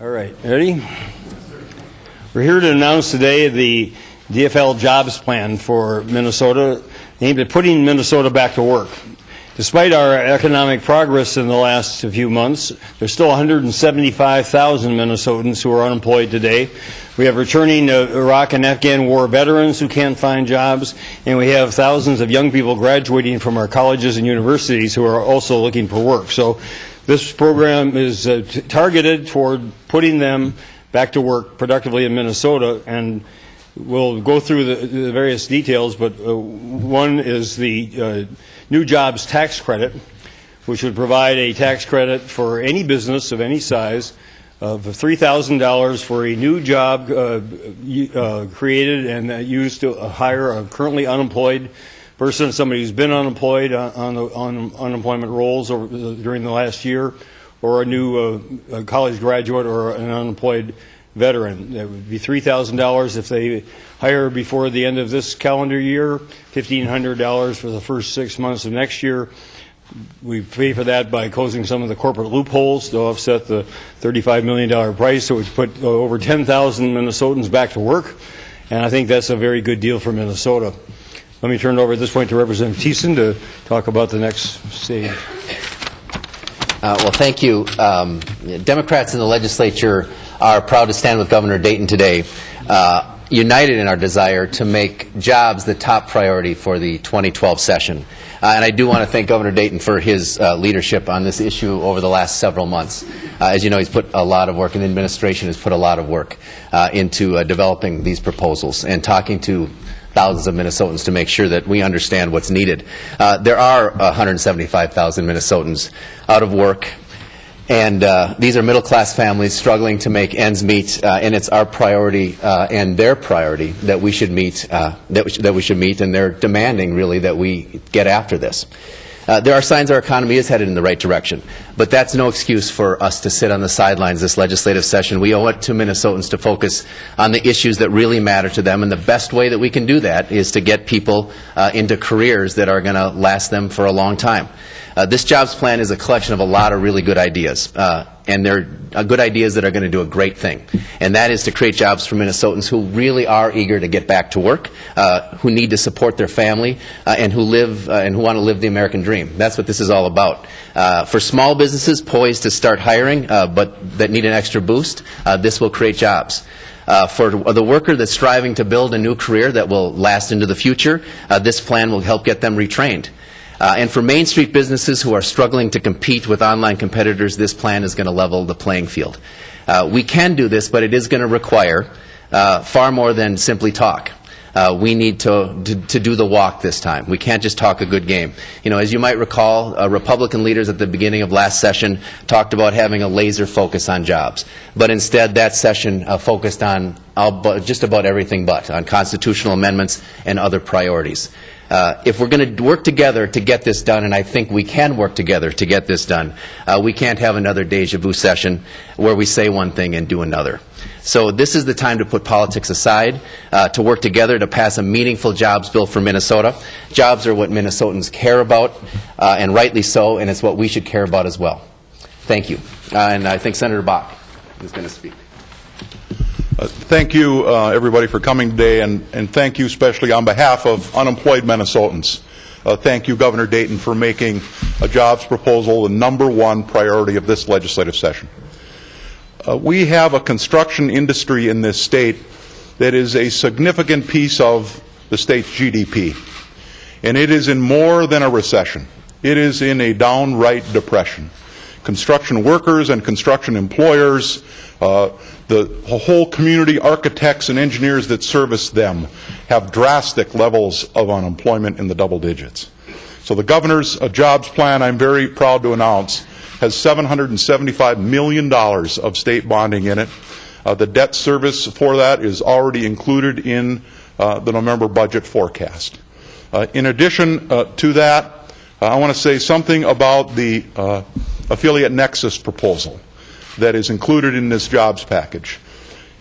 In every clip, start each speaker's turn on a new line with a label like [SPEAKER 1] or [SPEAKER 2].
[SPEAKER 1] All right, ready? We're here to announce today the DFL jobs plan for Minnesota, aimed at putting Minnesota back to work. Despite our economic progress in the last few months, there's still 175,000 Minnesotans who are unemployed today. We have returning Iraq and Afghan war veterans who can't find jobs, and we have thousands of young people graduating from our colleges and universities who are also looking for work. So this program is targeted toward putting them back to work productively in Minnesota, and we'll go through the various details, but one is the new jobs tax credit, which would provide a tax credit for any business of any size of $3,000 for a new job created and used to hire a currently unemployed person, somebody who's been unemployed on unemployment rolls during the last year, or a new college graduate or an unemployed veteran. That would be $3,000 if they hire before the end of this calendar year, $1,500 for the first 6 months of next year. We pay for that by closing some of the corporate loopholes to offset the $35 million price, so it's put over 10,000 Minnesotans back to work, and I think that's a very good deal for Minnesota. Let me turn it over at this point to Representative Thissen to talk about the next stage.
[SPEAKER 2] Well, thank you. Democrats in the legislature are proud to stand with Governor Dayton today, united in our desire to make jobs the top priority for the 2012 session. And I do want to thank Governor Dayton for his leadership on this issue over the last several months. As you know, he's put a lot of work, and the administration has put a lot of work into developing these proposals and talking to thousands of Minnesotans to make sure that we understand what's needed. There are 175,000 Minnesotans out of work, and these are middle-class families struggling to make ends meet, and it's our priority and their priority that we should meet, that we should meet, and they're demanding, really, that we get after this. There are signs our economy is headed in the right direction, but that's no excuse for us to sit on the sidelines this legislative session. We owe it to Minnesotans to focus on the issues that really matter to them, and the best way that we can do that is to get people into careers that are going to last them for a long time. This jobs plan is a collection of a lot of really good ideas, and they're good ideas that are going to do a great thing, and that is to create jobs for Minnesotans who really are eager to get back to work, who need to support their family, and who want to live the American dream. That's what this is all about. For small businesses poised to start hiring, but that need an extra boost, this will create jobs. For the worker that's striving to build a new career that will last into the future, this plan will help get them retrained. And for Main Street businesses who are struggling to compete with online competitors, this plan is going to level the playing field. We can do this, but it is going to require far more than simply talk. We need to do the walk this time. We can't just talk a good game. You know, as you might recall, Republican leaders at the beginning of last session talked about having a laser focus on jobs. But instead, that session focused on just about everything but, on constitutional amendments and other priorities. If we're going to work together to get this done, and I think we can work together to get this done, we can't have another deja vu session where we say one thing and do another. So this is the time to put politics aside, to work together to pass a meaningful jobs bill for Minnesota. Jobs are what Minnesotans care about, and rightly so, and it's what we should care about as well. Thank you. And I think Senator Bakk is going to speak.
[SPEAKER 3] Thank you, everybody, for coming today, and thank you especially on behalf of unemployed Minnesotans. Thank you, Governor Dayton, for making a jobs proposal the #1 priority of this legislative session. We have a construction industry in this state that is a significant piece of the state's GDP, and it is in more than a recession. It is in a downright depression. Construction workers and construction employers, the whole community, architects and engineers that service them, have drastic levels of unemployment in the double digits. So the governor's jobs plan, I'm very proud to announce, has $775 million of state bonding in it. The debt service for that is already included in the November budget forecast. In addition to that, I want to say something about the affiliate nexus proposal that is included in this jobs package.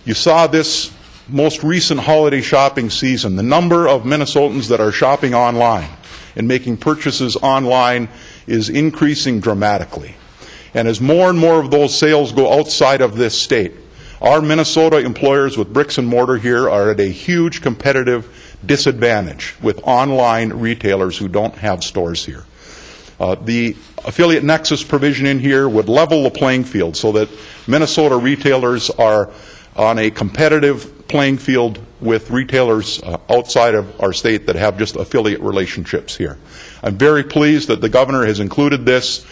[SPEAKER 3] You saw this most recent holiday shopping season, the number of Minnesotans that are shopping online and making purchases online is increasing dramatically. And as more and more of those sales go outside of this state, our Minnesota employers with bricks and mortar here are at a huge competitive disadvantage with online retailers who don't have stores here. The affiliate nexus provision in here would level the playing field so that Minnesota retailers are on a competitive playing field with retailers outside of our state that have just affiliate relationships here. I'm very pleased that the governor has included this.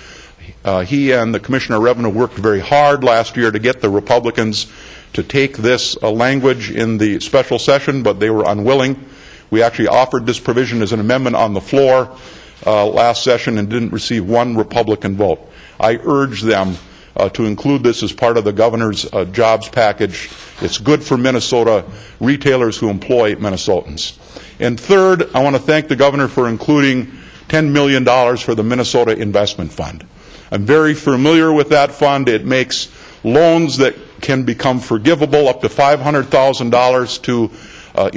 [SPEAKER 3] He and the Commissioner of Revenue worked very hard last year to get the Republicans to take this language in the special session, but they were unwilling. We actually offered this provision as an amendment on the floor last session and didn't receive one Republican vote. I urge them to include this as part of the governor's jobs package. It's good for Minnesota retailers who employ Minnesotans. And third, I want to thank the governor for including $10 million for the Minnesota Investment Fund. I'm very familiar with that fund. It makes loans that can become forgivable up to $500,000 to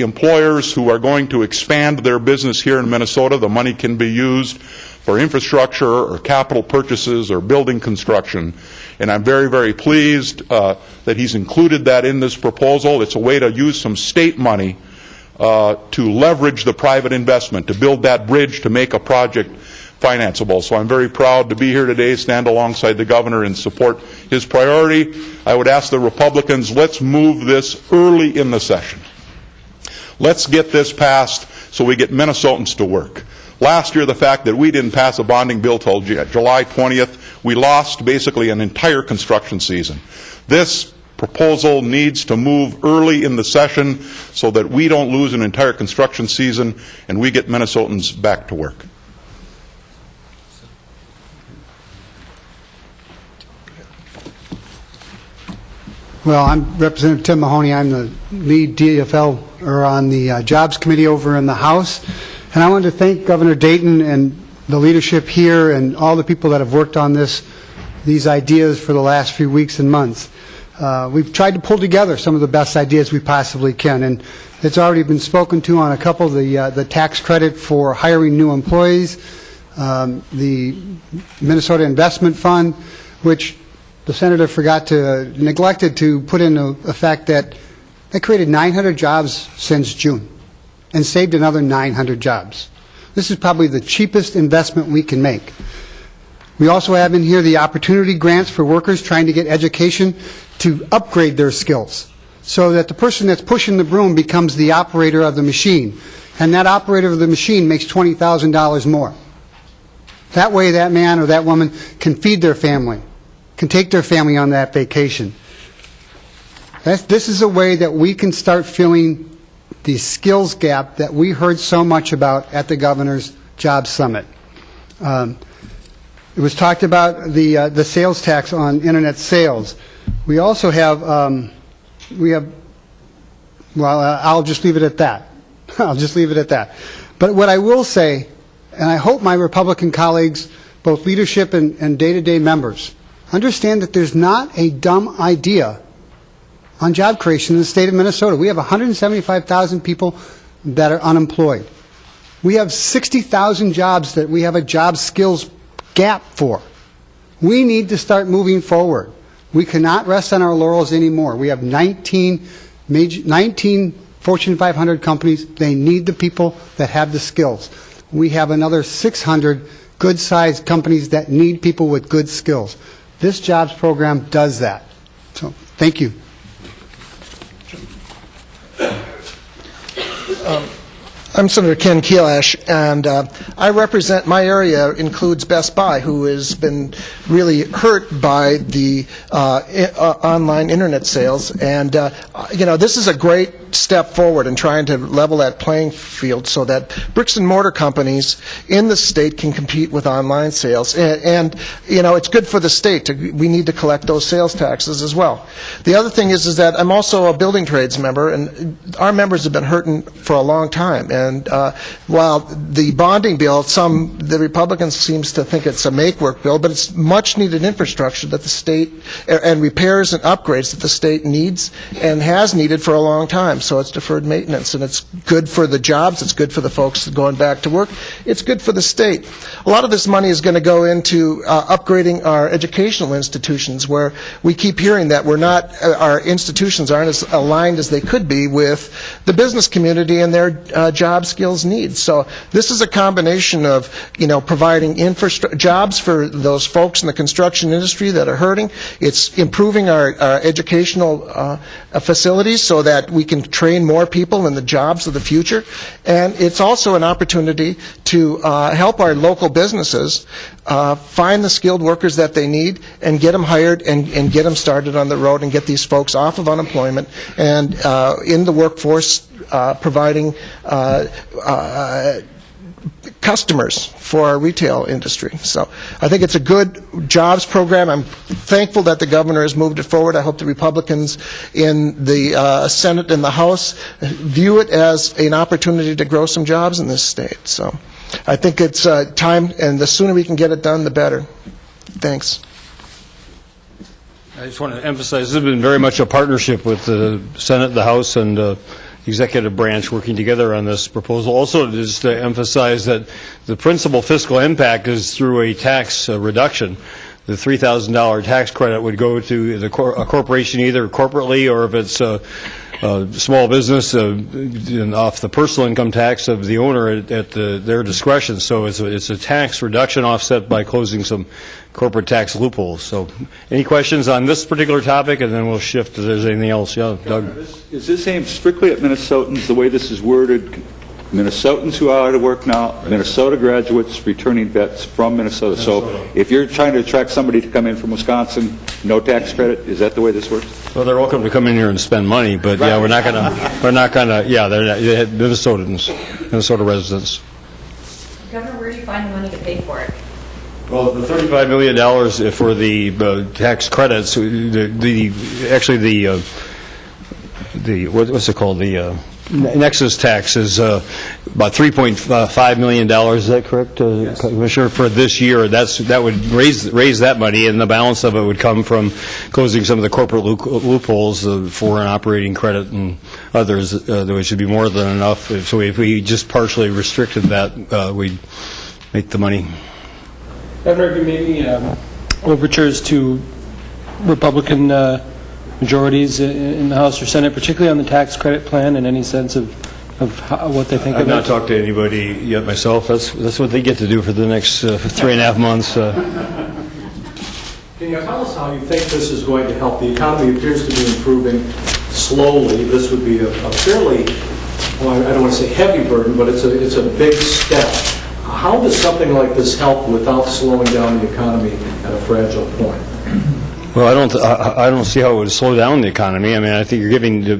[SPEAKER 3] employers who are going to expand their business here in Minnesota. The money can be used for infrastructure or capital purchases or building construction. And I'm very, very pleased that he's included that in this proposal. It's a way to use some state money to leverage the private investment, to build that bridge to make a project financeable. So I'm very proud to be here today, stand alongside the governor and support his priority. I would ask the Republicans, let's move this early in the session. Let's get this passed so we get Minnesotans to work. Last year, the fact that we didn't pass a bonding bill till July 20th, we lost basically an entire construction season. This proposal needs to move early in the session so that we don't lose an entire construction season and we get Minnesotans back to work.
[SPEAKER 4] Well, I'm Representative Tim Mahoney. I'm the lead DFL on the Jobs Committee over in the House. And I wanted to thank Governor Dayton and the leadership here and all the people that have worked on these ideas for the last few weeks and months. We've tried to pull together some of the best ideas we possibly can, and it's already been spoken to on a couple, the tax credit for hiring new employees, the Minnesota Investment Fund, which the Senator neglected to put into effect that they created 900 jobs since June and saved another 900 jobs. This is probably the cheapest investment we can make. We also have in here the opportunity grants for workers trying to get education to upgrade their skills so that the person that's pushing the broom becomes the operator of the machine, and that operator of the machine makes $20,000 more. That way that man or that woman can feed their family, can take their family on that vacation. This is a way that we can start filling the skills gap that we heard so much about at the Governor's Jobs Summit. It was talked about the sales tax on internet sales. We also have, I'll just leave it at that. I'll just leave it at that. But what I will say, and I hope my Republican colleagues, both leadership and day-to-day members, understand that there's not a dumb idea on job creation in the state of Minnesota. We have 175,000 people that are unemployed. We have 60,000 jobs that we have a job skills gap for. We need to start moving forward. We cannot rest on our laurels anymore. We have 19 Fortune 500 companies. They need the people that have the skills. We have another 600 good-sized companies that need people with good skills. This jobs program does that. So, thank you.
[SPEAKER 5] I'm Senator Ken Keelash, and I represent, my area includes Best Buy, who has been really hurt by the online internet sales. And, this is a great step forward in trying to level that playing field so that bricks and mortar companies in the state can compete with online sales. And it's good for the state. We need to collect those sales taxes as well. The other thing is that I'm also a building trades member, and our members have been hurting for a long time. And while the bonding bill, the Republicans seems to think it's a make-work bill, but it's much-needed infrastructure that the state, and repairs and upgrades that the state needs and has needed for a long time. so it's deferred maintenance, and it's good for the jobs, it's good for the folks going back to work, it's good for the state. A lot of this money is going to go into upgrading our educational institutions, where we keep hearing that our institutions aren't as aligned as they could be with the business community and their job skills needs. So this is a combination of, providing jobs for those folks in the construction industry that are hurting. It's improving our educational facilities so that we can train more people in the jobs of the future. And it's also an opportunity to help our local businesses find the skilled workers that they need and get them hired and get them started on the road and get these folks off of unemployment and in the workforce, providing customers for our retail industry. So I think it's a good jobs program. I'm thankful that the governor has moved it forward. I hope the Republicans in the Senate and the House view it as an opportunity to grow some jobs in this state. So I think it's time, and the sooner we can get it done, the better. Thanks.
[SPEAKER 1] I just want to emphasize this has been very much a partnership with the Senate, the House, and the executive branch working together on this proposal. Also, just to emphasize that the principal fiscal impact is through a tax reduction. The $3,000 tax credit would go to a corporation either corporately or if it's a small business off the personal income tax of the owner at their discretion. So it's a tax reduction offset by closing some corporate tax loopholes. So any questions on this particular topic, and then we'll shift if there's anything else. Yeah, Doug.
[SPEAKER 6] Is this aimed strictly at Minnesotans, the way this is worded? Minnesotans who are out of work now, Minnesota graduates, returning vets from Minnesota. So if you're trying to attract somebody to come in from Wisconsin, no tax credit, is that the way this works?
[SPEAKER 1] Well, they're welcome to come in here and spend money, but yeah, we're not gonna, yeah, they're Minnesotans, Minnesota residents.
[SPEAKER 7] Governor, where do you find the money to pay for it?
[SPEAKER 1] Well, the $35 million for the tax credits, what's it called? The Nexus tax is about $3.5 million. Is that correct,
[SPEAKER 6] yes.
[SPEAKER 1] Commissioner? For this year, that would raise that money, and the balance of it would come from closing some of the corporate loopholes for an operating credit and others, which should be more than enough. So if we just partially restricted that, we'd make the money.
[SPEAKER 8] Governor, have you made any overtures to Republican majorities in the House or Senate, particularly on the tax credit plan, and any sense of what they think of it?
[SPEAKER 1] I've not talked to anybody yet myself. That's what they get to do for the next 3.5 months.
[SPEAKER 9] Can you tell us how you think this is going to help? The economy appears to be improving slowly. This would be a fairly, well, I don't want to say heavy burden, but it's a big step. How does something like this help without slowing down the economy at a fragile point?
[SPEAKER 1] Well, I don't see how it would slow down the economy. I mean, I think you're giving the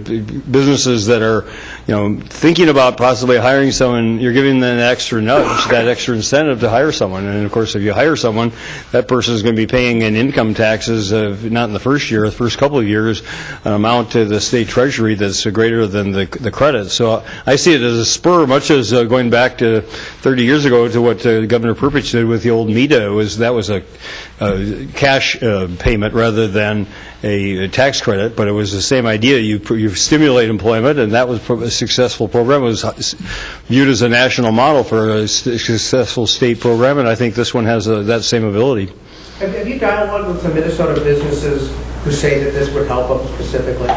[SPEAKER 1] businesses that are, thinking about possibly hiring someone, you're giving them that extra nudge, that extra incentive to hire someone. And of course, if you hire someone, that person is going to be paying in income taxes, not in the first year, the first couple of years, an amount to the state treasury that's greater than the credit. So I see it as a spur, much as going back to 30 years ago to what Governor Perpich did with the old META. That was a cash payment rather than a tax credit, but it was the same idea. You stimulate employment, and that was a successful program. It was viewed as a national model for a successful state program, and I think this one has that same ability.
[SPEAKER 10] Have you dialogued with some Minnesota businesses who say that this would help them specifically?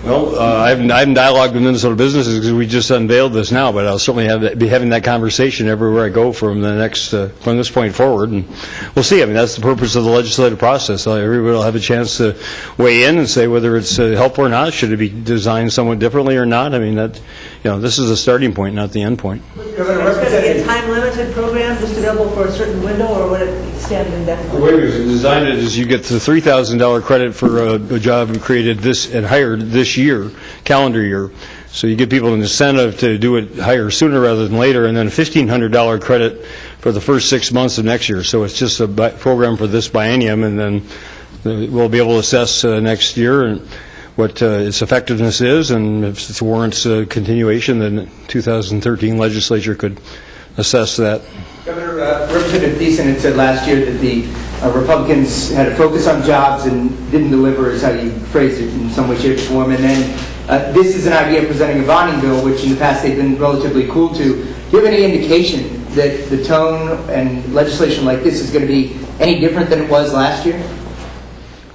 [SPEAKER 1] Well, I haven't dialogued with Minnesota businesses because we just unveiled this now, but I'll certainly be having that conversation everywhere I go from this point forward, and we'll see. I mean, that's the purpose of the legislative process. Everybody will have a chance to weigh in and say whether it's helpful or not. Should it be designed somewhat differently or not? I mean, this is a starting point, not the end point.
[SPEAKER 10] Is this going to be a time-limited program, just available for a certain window, or would it stand indefinitely?
[SPEAKER 1] The way we've designed it is you get the $3,000 credit for a job created and hired this year, calendar year. So you give people an incentive to do it hire sooner rather than later, and then a $1,500 credit for the first 6 months of next year. So it's just a program for this biennium, and then we'll be able to assess next year and what its effectiveness is, and if it warrants continuation, then the 2013 legislature could assess that.
[SPEAKER 10] Governor, Representative Thissen had said last year that the
[SPEAKER 11] Republicans had a focus on jobs and didn't deliver, is how you phrased it in some way, shape, or form. And then this is an idea of presenting a bonding bill, which in the past they've been relatively cool to. Do you have any indication that the tone and legislation like this is going to be any different than it was last year?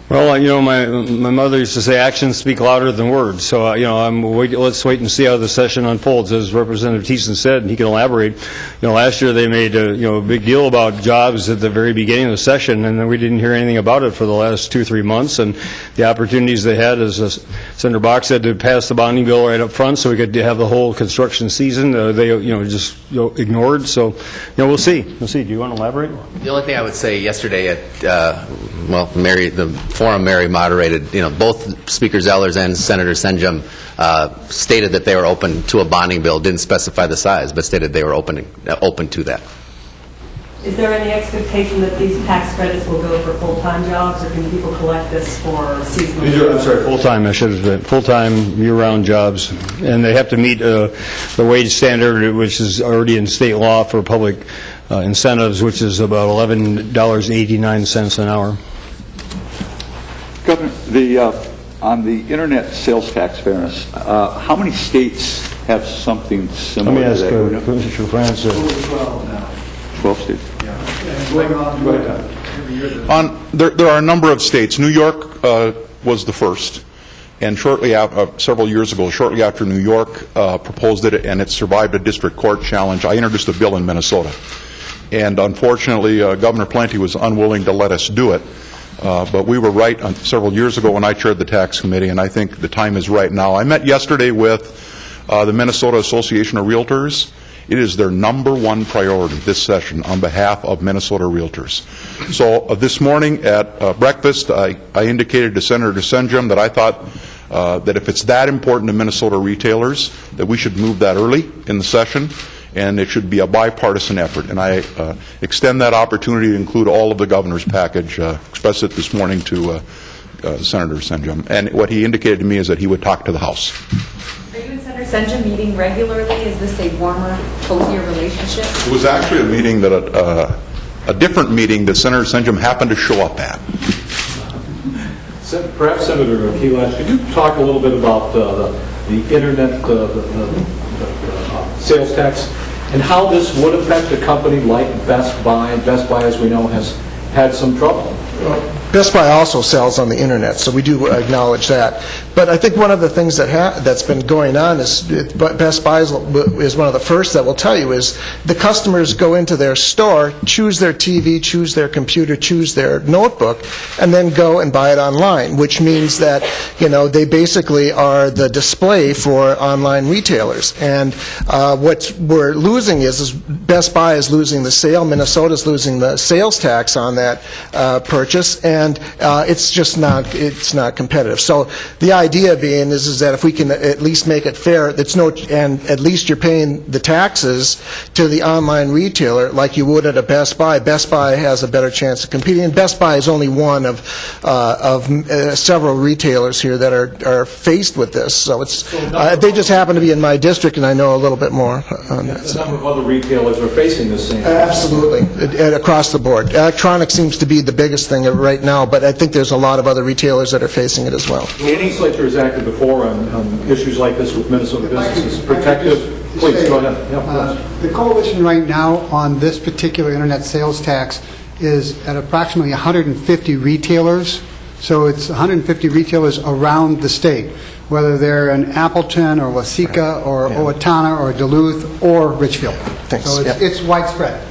[SPEAKER 1] Well, my mother used to say actions speak louder than words. So, let's wait and see how the session unfolds. As Representative Thissen said, and he can elaborate, last year they made a big deal about jobs at the very beginning of the session, and then we didn't hear anything about it for the last 2-3 months. And the opportunities they had, as Senator Bakk said, to pass the bonding bill right up front so we could have the whole construction season, they just ignored. So, we'll see. Do you want to elaborate?
[SPEAKER 2] The only thing I would say yesterday at, Mary, the forum Mary moderated, both Speaker Zellers and Senator Senjum stated that they were open to a bonding bill, didn't specify the size, but stated they were open to that.
[SPEAKER 10] Is there any expectation that these tax credits will go for full-time jobs, or can people collect this for seasonal jobs?
[SPEAKER 1] Full-time, I should have said. Full-time, year-round jobs. And they have to meet the wage standard, which is already in state law for public incentives, which is about $11.89 an hour.
[SPEAKER 6] Governor, on the internet sales tax fairness, how many states have something similar
[SPEAKER 1] Let me
[SPEAKER 6] to
[SPEAKER 1] ask
[SPEAKER 6] that?
[SPEAKER 1] Commissioner Francis.
[SPEAKER 6] 12 states.
[SPEAKER 3] There are a number of states. New York was the first, and several years ago, shortly after New York proposed it and it survived a district court challenge, I introduced a bill in Minnesota. And unfortunately, Governor Plenty was unwilling to let us do it. But we were right several years ago when I chaired the tax committee, and I think the time is right now. I met yesterday with the Minnesota Association of Realtors. It is their #1 priority this session on behalf of Minnesota realtors. So this morning at breakfast, I indicated to Senator Senjum that I thought that if it's that important to Minnesota retailers, that we should move that early in the session, and it should be a bipartisan effort. And I extend that opportunity to include all of the governor's package, express it this morning to Senator Senjum. And what he indicated to me is that he would talk to the House.
[SPEAKER 7] Are you and Senator Senjum meeting regularly? Is this a warmer, cozier relationship?
[SPEAKER 3] It was actually a meeting that a different meeting that Senator Senjum happened to show up at.
[SPEAKER 9] Perhaps Senator Kielash, could you talk a little bit about the internet, the sales tax, and how this would affect a company like Best Buy? Best Buy, as we know, has had some trouble.
[SPEAKER 5] Best Buy also sells on the internet, so we do acknowledge that. But I think one of the things that's been going on is Best Buy is one of the first that will tell you is the customers go into their store, choose their TV, choose their computer, choose their notebook, and then go and buy it online, which means that, they basically are the display for online retailers. And what we're losing is Best Buy is losing the sale, Minnesota's losing the sales tax on that purchase, and it's just not competitive. So the idea being is that if we can at least make it fair, and at least you're paying the taxes to the online retailer like you would at a Best Buy. Best Buy has a better chance of competing, and Best Buy is only one of several retailers here that are faced with this. So they just happen to be in my district, and I know a little bit more on that.
[SPEAKER 9] A number of other retailers are facing the same.
[SPEAKER 5] Absolutely, across the board. Electronics seems to be the biggest thing right now, but I think there's a lot of other retailers that are facing it as well.
[SPEAKER 9] The legislature has acted before on issues like this with Minnesota businesses. Protective. Please, go ahead. Yeah,
[SPEAKER 4] the coalition right now on this particular internet sales tax is at approximately 150 retailers. So it's 150 retailers around the state, whether they're in Appleton or Waseca or Owatonna or Duluth or Richfield.
[SPEAKER 5] Thanks.
[SPEAKER 4] So it's widespread.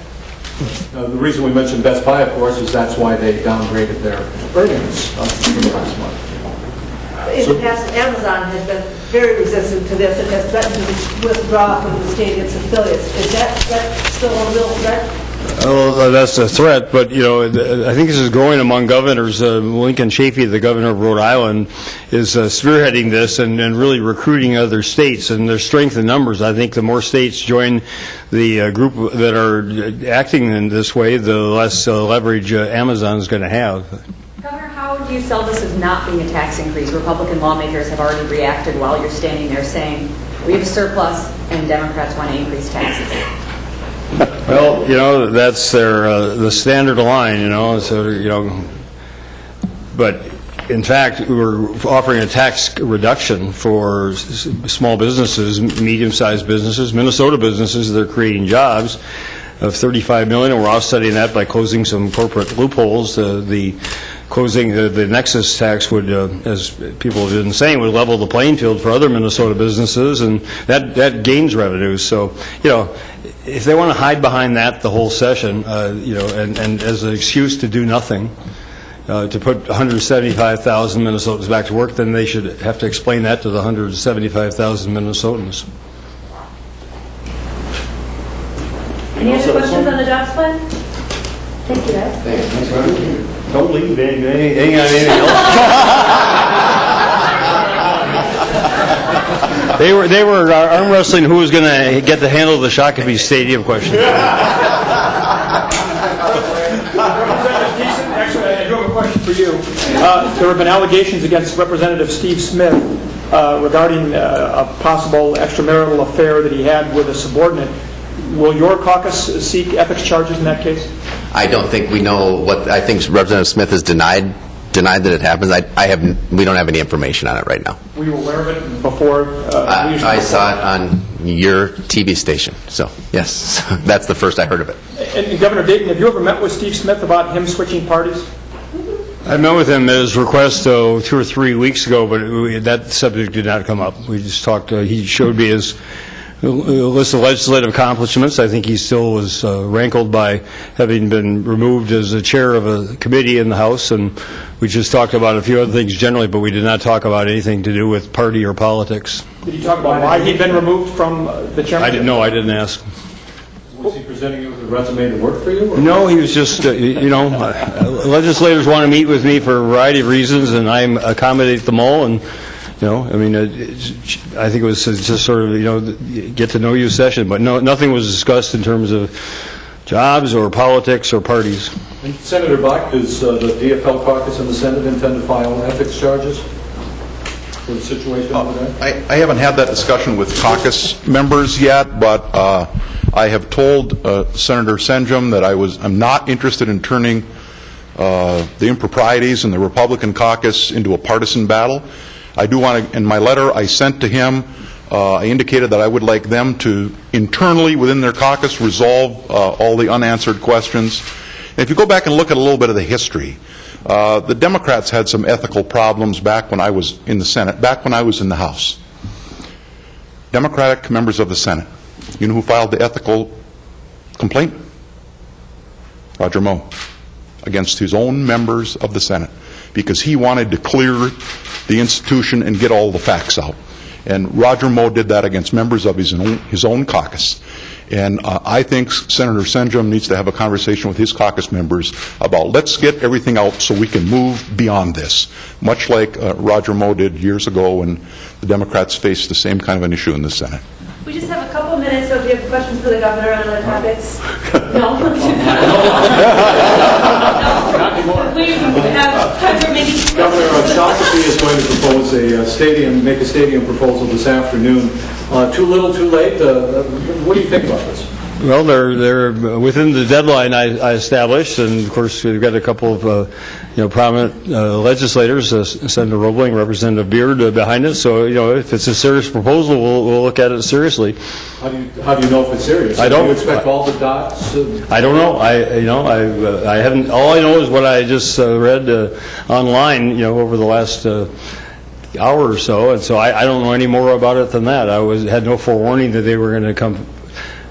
[SPEAKER 9] The reason we mentioned Best Buy, of course, is that's why they downgraded their earnings from the last month.
[SPEAKER 10] In the past, Amazon has been very resistant to this and has threatened to withdraw from the state its affiliates. Is that still a real threat?
[SPEAKER 1] Well, that's a threat, but, I think this is growing among governors. Lincoln Chafee, the governor of Rhode Island, is spearheading this and really recruiting other states. And there's strength in numbers. I think the more states join the group that are acting in this way, the less leverage Amazon is going to have.
[SPEAKER 7] Governor, how do you sell this as not being a tax increase? Republican lawmakers have already reacted while you're standing there saying, we have a surplus and Democrats want to increase taxes.
[SPEAKER 1] Well, that's the standard line, so, but in fact, we're offering a tax reduction for small businesses, medium-sized businesses, Minnesota businesses that are creating jobs of $35 million, and we're offsetting that by closing some corporate loopholes. Closing the Nexus tax would, as people have been saying, would level the playing field for other Minnesota businesses, and that gains revenue. So, if they want to hide behind that the whole session, and as an excuse to do nothing, to put 175,000 Minnesotans back to work, then they should have to explain that to the 175,000 Minnesotans.
[SPEAKER 7] Any other questions on the jobs plan? Thank you, guys.
[SPEAKER 1] Don't leave anything on anything else. They were arm wrestling who was going to get the handle of the Shakopee Stadium question.
[SPEAKER 12] Representative Thissen, actually, I do have a question for you. There have been allegations against Representative Steve Smith regarding a possible extramarital affair that he had with a subordinate. Will your caucus seek ethics charges in that case?
[SPEAKER 2] I don't think we know what. I think Representative Smith has denied that it happens. We don't have any information on it right now.
[SPEAKER 12] Were you aware of it before?
[SPEAKER 2] I saw it on your TV station. So yes, that's the first I heard of it.
[SPEAKER 12] And Governor Dayton, have you ever met with Steve Smith about him switching parties?
[SPEAKER 1] I met with him at his request 2 or 3 weeks ago, but that subject did not come up. We just talked. He showed me his list of legislative accomplishments. I think he still was rankled by having been removed as a chair of a committee in the House, and we just talked about a few other things generally, but we did not talk about anything to do with party or politics.
[SPEAKER 12] Did you talk about why he'd been removed from the chairmanship?
[SPEAKER 1] I didn't know. I didn't ask.
[SPEAKER 9] Was he presenting you with a resume to work for you? Or?
[SPEAKER 1] No, he was just, legislators want to meet with me for a variety of reasons, and I accommodate them all, and I think it was just sort of, get to know you session, but nothing was discussed in terms of jobs or politics or parties.
[SPEAKER 9] And Senator Bakk, does the DFL caucus in the Senate intend to file ethics charges for the situation over there?
[SPEAKER 3] I haven't had that discussion with caucus members yet, but I have told Senator Senjum that I'm not interested in turning the improprieties in the Republican caucus into a partisan battle. I do want to, in my letter I sent to him, I indicated that I would like them to internally within their caucus resolve all the unanswered questions. And if you go back and look at a little bit of the history, the Democrats had some ethical problems back when I was in the Senate, back when I was in the House. Democratic members of the Senate. You know who filed the ethical complaint? Roger Moe, against his own members of the Senate, because he wanted to clear the institution and get all the facts out. And Roger Moe did that against members of his own caucus. And I think Senator Senjum needs to have a conversation with his caucus members about let's get everything out so we can move beyond this, much like Roger Moe did years ago when the Democrats faced the same kind of an issue in the Senate.
[SPEAKER 10] We just have a couple minutes, so if you have questions for the governor on other topics. No? We have time for maybe...
[SPEAKER 9] Governor, Shakopee is going to propose make a stadium proposal this afternoon. Too little, too late? What do you think about this?
[SPEAKER 1] Well, they're within the deadline I established, and of course we've got a couple of prominent legislators, Senator Roebling, Representative Beard behind it. So if it's a serious proposal, we'll look at it seriously.
[SPEAKER 9] How do you know if it's serious?
[SPEAKER 1] I don't.
[SPEAKER 9] Do you expect all the dots?
[SPEAKER 1] I don't know. I haven't. All I know is what I just read online. Over the last hour or so, and so I don't know any more about it than that. I had no forewarning that they were going to come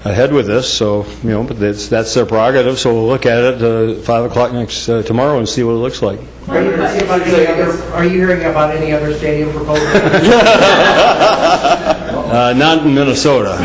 [SPEAKER 1] ahead with this, so but that's their prerogative. So we'll look at it 5 o'clock tomorrow and see what it looks like.
[SPEAKER 11] Are you hearing about any other stadium proposals?
[SPEAKER 1] Not in Minnesota.